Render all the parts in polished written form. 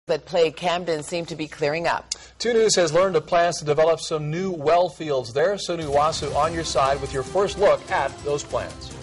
that plague Camden seem to be clearing up. 2 News has learned of plans to develop some new well fields there. Sonu Wasu on your side with your first look at those plans.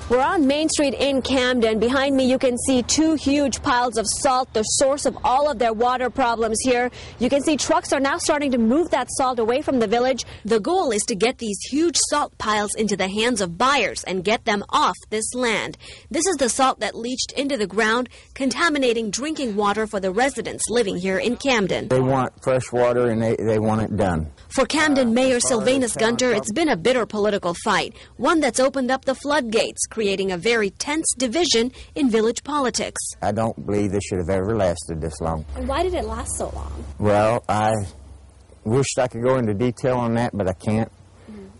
We're on Main Street in Camden. Behind me, you can see 2 huge piles of salt, the source of all of their water problems here. You can see trucks are now starting to move that salt away from the village. The goal is to get these huge salt piles into the hands of buyers and get them off this land. This is the salt that leached into the ground, contaminating drinking water for the residents living here in Camden. They want fresh water and they want it done. For Camden Mayor Sylvanus Gunter, it's been a bitter political fight, one that's opened up the floodgates, creating a very tense division in village politics. I don't believe this should have ever lasted this long. And why did it last so long? Well, I wished I could go into detail on that, but I can't.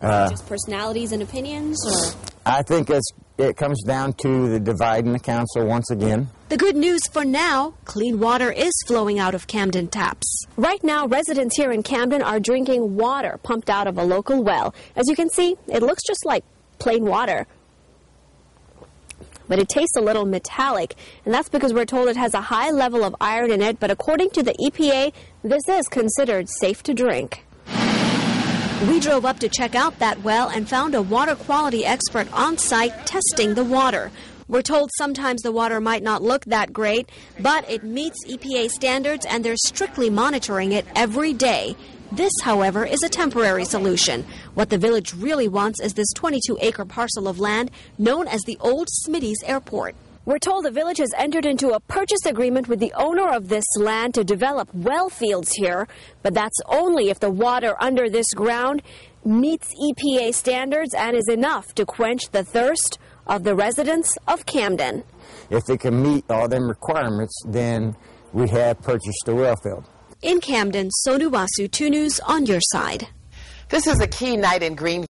Just personalities and opinions? Or? I think it comes down to the divide in the council once again. The good news for now, clean water is flowing out of Camden taps. Right now, residents here in Camden are drinking water pumped out of a local well. As you can see, it looks just like plain water, but it tastes a little metallic, and that's because we're told it has a high level of iron in it, but according to the EPA, this is considered safe to drink. We drove up to check out that well and found a water quality expert on site testing the water. We're told sometimes the water might not look that great, but it meets EPA standards and they're strictly monitoring it every day. This, however, is a temporary solution. What the village really wants is this 22-acre parcel of land known as the Old Smitty's Airport. We're told the village has entered into a purchase agreement with the owner of this land to develop well fields here, but that's only if the water under this ground meets EPA standards and is enough to quench the thirst of the residents of Camden. If they can meet all them requirements, then we have purchased a well field. In Camden, Sonu Wasu, 2 News on your side. This is a key night in Green.